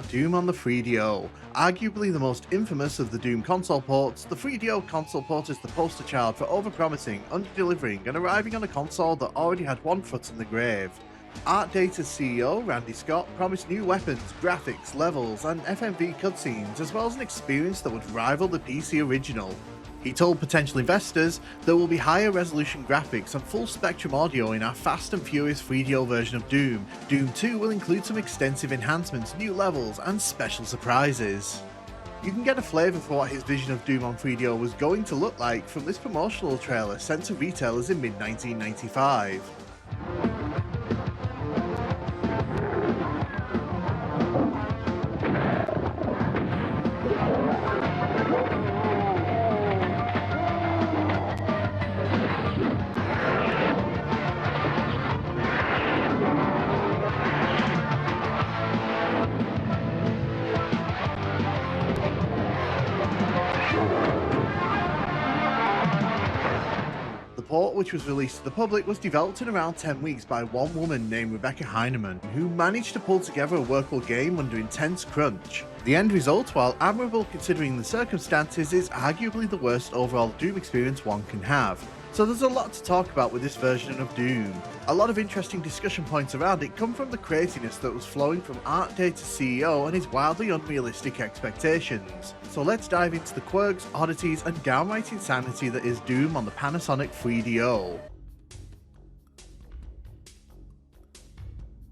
Doom on the 3DO. Arguably the most infamous of the Doom console ports, the 3DO console port is the poster child for overpromising, under-delivering, and arriving on a console that already had one foot in the grave. ArtData's CEO, Randy Scott, promised new weapons, graphics, levels, and FMV cutscenes, as well as an experience that would rival the PC original. He told potential investors there will be higher resolution graphics and full spectrum audio in our fast and furious 3DO version of Doom. Doom 2 will include some extensive enhancements, new levels, and special surprises. You can get a flavour for what his vision of Doom on 3DO was going to look like from this promotional trailer sent to retailers in mid-1995. The port, which was released to the public, was developed in around 10 weeks by one woman named Rebecca Heineman, who managed to pull together a workable game under intense crunch. The end result, while admirable considering the circumstances, is arguably the worst overall Doom experience one can have. So there's a lot to talk about with this version of Doom. A lot of interesting discussion points around it come from the craziness that was flowing from ArtData's CEO and his wildly unrealistic expectations. So let's dive into the quirks, oddities, and downright insanity that is Doom on the Panasonic 3DO.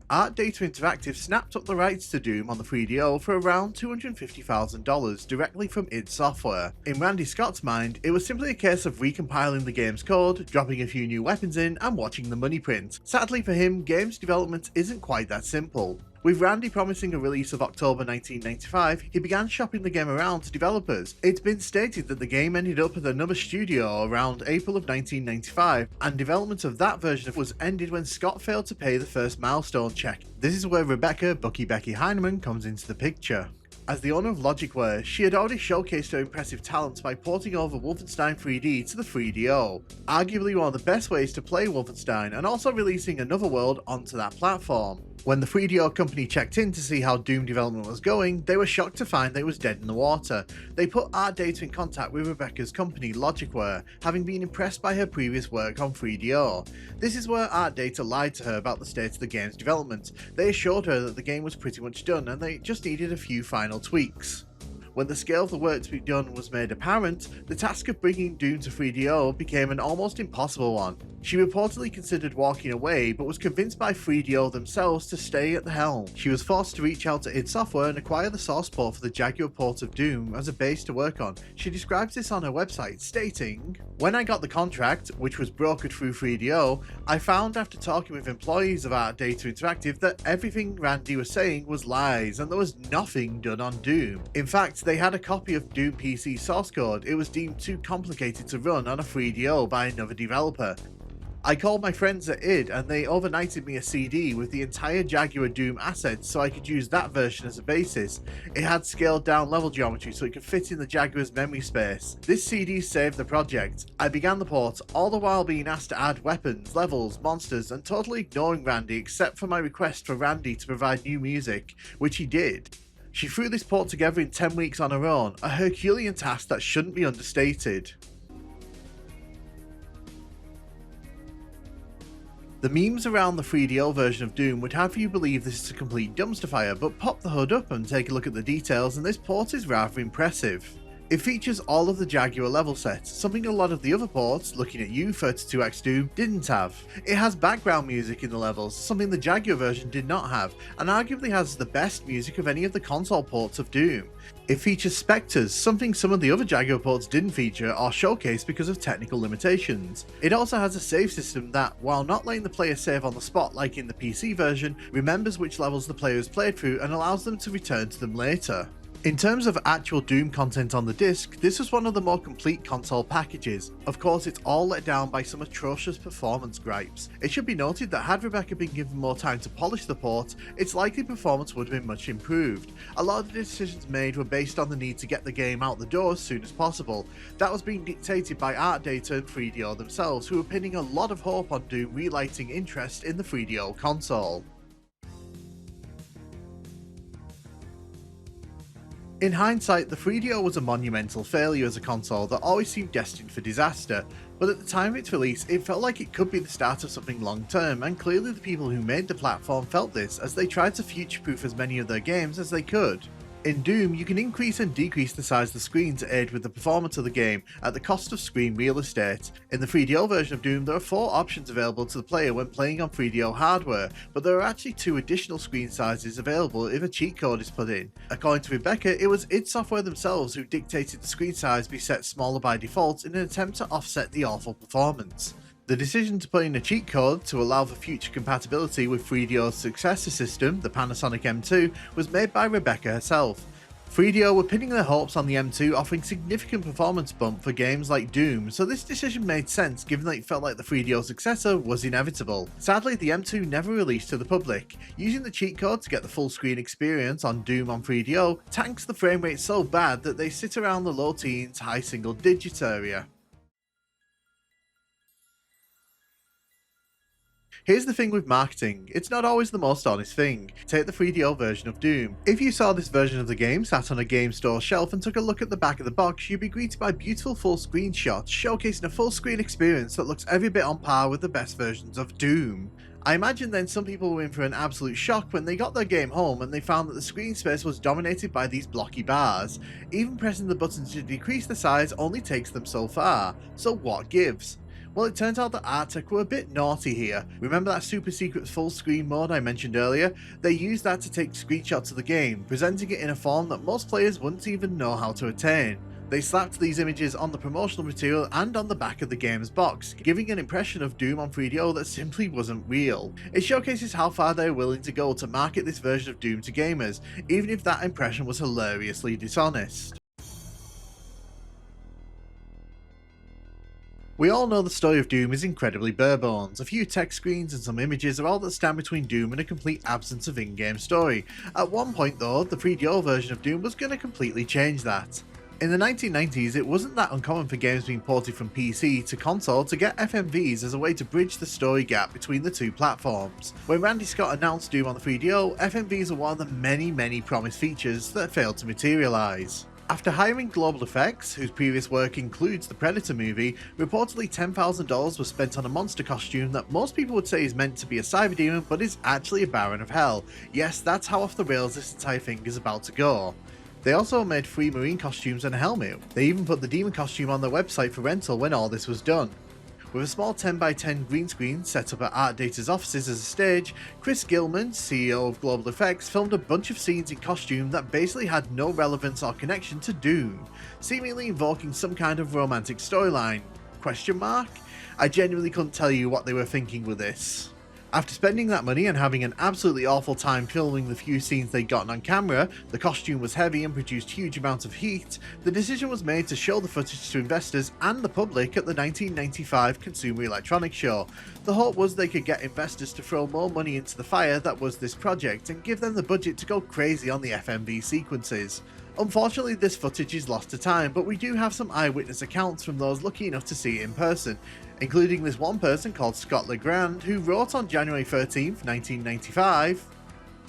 ArtData Interactive snapped up the rights to Doom on the 3DO for around $250,000 directly from id Software. In Randy Scott's mind, it was simply a case of recompiling the game's code, dropping a few new weapons in, and watching the money print. Sadly for him, games development isn't quite that simple. With Randy promising a release of October 1995, he began shopping the game around to developers. It's been stated that the game ended up at another studio around April of 1995, and development of that version was ended when Scott failed to pay the first milestone check. This is where Rebecca Becky Heineman comes into the picture. As the owner of Logicware, she had already showcased her impressive talents by porting over Wolfenstein 3D to the 3DO, arguably one of the best ways to play Wolfenstein, and also releasing another world onto that platform. When the 3DO company checked in to see how Doom development was going, they were shocked to find that it was dead in the water. They put ArtData in contact with Rebecca's company Logicware, having been impressed by her previous work on 3DO. This is where ArtData lied to her about the state of the game's development. They assured her that the game was pretty much done and they just needed a few final tweaks. When the scale of the work to be done was made apparent, the task of bringing Doom to 3DO became an almost impossible one. She reportedly considered walking away, but was convinced by 3DO themselves to stay at the helm. She was forced to reach out to id Software and acquire the source port for the Jaguar port of Doom as a base to work on. She describes this on her website, stating, "When I got the contract, which was brokered through 3DO, I found after talking with employees of ArtData Interactive that everything Randy was saying was lies and there was nothing done on Doom. In fact, they had a copy of Doom PC source code. It was deemed too complicated to run on a 3DO by another developer. I called my friends at id and they overnighted me a CD with the entire Jaguar Doom assets so I could use that version as a basis. It had scaled down level geometry so it could fit in the Jaguar's memory space. This CD saved the project. I began the port, all the while being asked to add weapons, levels, monsters, and totally ignoring Randy except for my request for Randy to provide new music, which he did. She threw this port together in 10 weeks on her own, a Herculean task that shouldn't be understated." The memes around the 3DO version of Doom would have you believe this is a complete dumpster fire, but pop the hood up and take a look at the details and this port is rather impressive. It features all of the Jaguar level sets, something a lot of the other ports, Looking at You 32X Doom, didn't have. It has background music in the levels, something the Jaguar version did not have, and arguably has the best music of any of the console ports of Doom. It features spectres, something some of the other Jaguar ports didn't feature or showcase because of technical limitations. It also has a save system that, while not letting the player save on the spot like in the PC version, remembers which levels the player has played through and allows them to return to them later. In terms of actual Doom content on the disc, this was one of the more complete console packages. Of course, it's all let down by some atrocious performance gripes. It should be noted that had Rebecca been given more time to polish the port, its likely performance would have been much improved. A lot of the decisions made were based on the need to get the game out the door as soon as possible. That was being dictated by ArtData and 3DO themselves, who were pinning a lot of hope on Doom relighting interest in the 3DO console. In hindsight, the 3DO was a monumental failure as a console that always seemed destined for disaster, but at the time of its release it felt like it could be the start of something long term, and clearly the people who made the platform felt this as they tried to future-proof as many of their games as they could. In Doom, you can increase and decrease the size of the screen to aid with the performance of the game at the cost of screen real estate. In the 3DO version of Doom, there are 4 options available to the player when playing on 3DO hardware, but there are actually 2 additional screen sizes available if a cheat code is put in. According to Rebecca, it was id Software themselves who dictated the screen size be set smaller by default in an attempt to offset the awful performance. The decision to put in a cheat code to allow for future compatibility with 3DO's successor system, the Panasonic M2, was made by Rebecca herself. 3DO were pinning their hopes on the M2 offering significant performance bump for games like Doom, so this decision made sense given that it felt like the 3DO successor was inevitable. Sadly, the M2 never released to the public. Using the cheat code to get the full screen experience on Doom on 3DO tanks the frame rate so bad that they sit around the low teens, high single digit area. Here's the thing with marketing, it's not always the most honest thing. Take the 3DO version of Doom. If you saw this version of the game sat on a game store shelf and took a look at the back of the box, you'd be greeted by beautiful full screen shots showcasing a full screen experience that looks every bit on par with the best versions of Doom. I imagine then some people were in for an absolute shock when they got their game home and they found that the screen space was dominated by these blocky bars. Even pressing the button to decrease the size only takes them so far, so what gives? Well, it turns out that Arttech were a bit naughty here. Remember that super secret full screen mode I mentioned earlier? They used that to take screenshots of the game, presenting it in a form that most players wouldn't even know how to attain. They slapped these images on the promotional material and on the back of the game's box, giving an impression of Doom on 3DO that simply wasn't real. It showcases how far they are willing to go to market this version of Doom to gamers, even if that impression was hilariously dishonest. We all know the story of Doom is incredibly bare bones. A few text screens and some images are all that stand between Doom and a complete absence of in-game story. At one point though, the 3DO version of Doom was going to completely change that. In the 1990s, it wasn't that uncommon for games being ported from PC to console to get FMVs as a way to bridge the story gap between the two platforms. When Randy Scott announced Doom on the 3DO, FMVs were one of the many promised features that failed to materialise. After hiring Global Effects, whose previous work includes the Predator movie, reportedly $10,000 was spent on a monster costume that most people would say is meant to be a cyber demon but is actually a Baron of Hell. Yes, that's how off the rails this entire thing is about to go. They also made 3 marine costumes and a helmet. They even put the demon costume on their website for rental when all this was done. With a small 10x10 green screen set up at ArtData's offices as a stage, Chris Gilman, CEO of Global Effects, filmed a bunch of scenes in costume that basically had no relevance or connection to Doom, seemingly invoking some kind of romantic storyline. Question mark? I genuinely couldn't tell you what they were thinking with this. After spending that money and having an absolutely awful time filming the few scenes they'd gotten on camera, the costume was heavy and produced huge amounts of heat, the decision was made to show the footage to investors and the public at the 1995 Consumer Electronics Show. The hope was they could get investors to throw more money into the fire that was this project and give them the budget to go crazy on the FMV sequences. Unfortunately, this footage is lost to time, but we do have some eyewitness accounts from those lucky enough to see it in person, including this one person called Scott Legrand, who wrote on January 13th, 1995,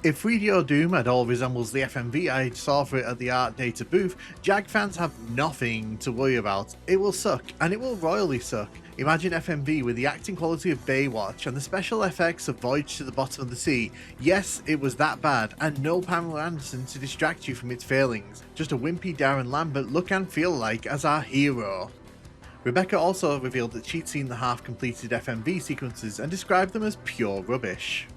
"If 3DO Doom at all resembles the FMV I saw for it at the ArtData booth, JAG fans have nothing to worry about. It will suck, and it will royally suck. Imagine FMV with the acting quality of Baywatch and the special effects of Voyage to the Bottom of the Sea. Yes, it was that bad, and no Pamela Anderson to distract you from its failings. Just a wimpy Darren Lambert look and feel like as our hero." Rebecca also revealed that she'd seen the half-completed FMV sequences and described them as pure rubbish.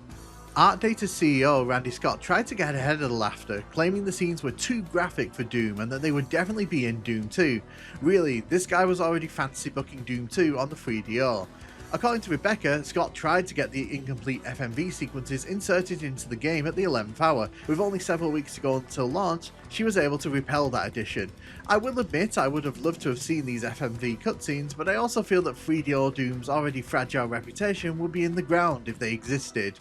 ArtData's CEO Randy Scott tried to get ahead of the laughter, claiming the scenes were too graphic for Doom and that they would definitely be in Doom 2. Really, this guy was already fantasy booking Doom 2 on the 3DO. According to Rebecca, Scott tried to get the incomplete FMV sequences inserted into the game at the 11th hour. With only several weeks to go until launch, she was able to repel that addition. I will admit I would have loved to have seen these FMV cutscenes, but I also feel that 3DO Doom's already fragile reputation would be in the ground if they existed.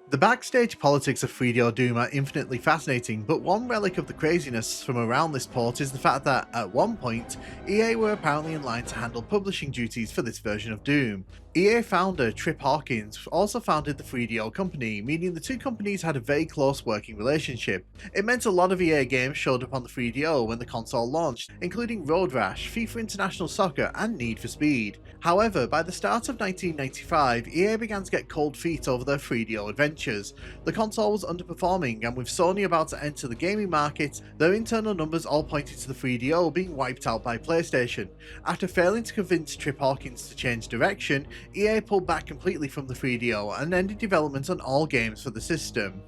The backstage politics of 3DO Doom are infinitely fascinating, but one relic of the craziness from around this port is the fact that, at one point, EA were apparently in line to handle publishing duties for this version of Doom. EA founder Trip Hawkins also founded the 3DO company, meaning the two companies had a very close working relationship. It meant a lot of EA games showed up on the 3DO when the console launched, including Road Rash, FIFA International Soccer, and Need for Speed. However, by the start of 1995, EA began to get cold feet over their 3DO adventures. The console was underperforming, and with Sony about to enter the gaming market, their internal numbers all pointed to the 3DO being wiped out by PlayStation. After failing to convince Trip Hawkins to change direction, EA pulled back completely from the 3DO and ended development on all games for the system.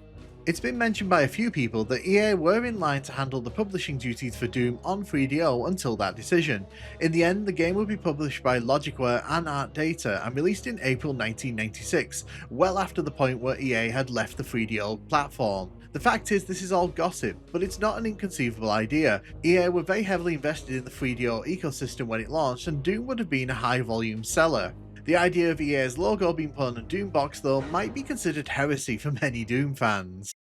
It's been mentioned by a few people that EA were in line to handle the publishing duties for Doom on 3DO until that decision. In the end, the game would be published by Logicware and Art Data and released in April 1996, well after the point where EA had left the 3DO platform. The fact is, this is all gossip, but it's not an inconceivable idea. EA were very heavily invested in the 3DO ecosystem when it launched, and Doom would have been a high volume seller. The idea of EA's logo being put on a Doom box though might be considered heresy for many Doom fans.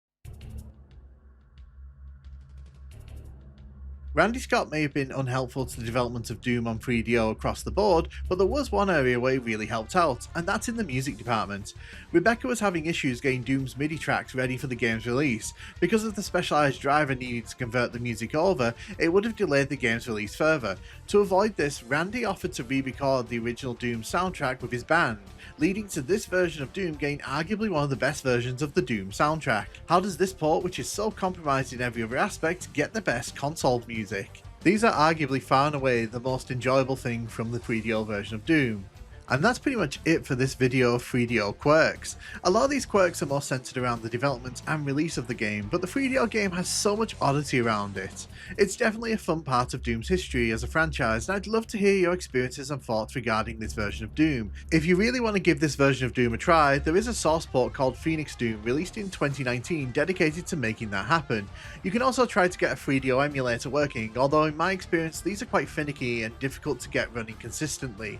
Randy Scott may have been unhelpful to the development of Doom on 3DO across the board, but there was one area where he really helped out, and that's in the music department. Rebecca was having issues getting Doom's MIDI tracks ready for the game's release. Because of the specialised driver needed to convert the music over, it would have delayed the game's release further. To avoid this, Randy offered to re-record the original Doom soundtrack with his band, leading to this version of Doom getting arguably one of the best versions of the Doom soundtrack. How does this port, which is so compromised in every other aspect, get the best console music? These are arguably far and away the most enjoyable thing from the 3DO version of Doom. And that's pretty much it for this video of 3DO quirks. A lot of these quirks are more centered around the development and release of the game, but the 3DO game has so much oddity around it. It's definitely a fun part of Doom's history as a franchise, and I'd love to hear your experiences and thoughts regarding this version of Doom. If you really want to give this version of Doom a try, there is a source port called Phoenix Doom released in 2019 dedicated to making that happen. You can also try to get a 3DO emulator working, although in my experience these are quite finicky and difficult to get running consistently.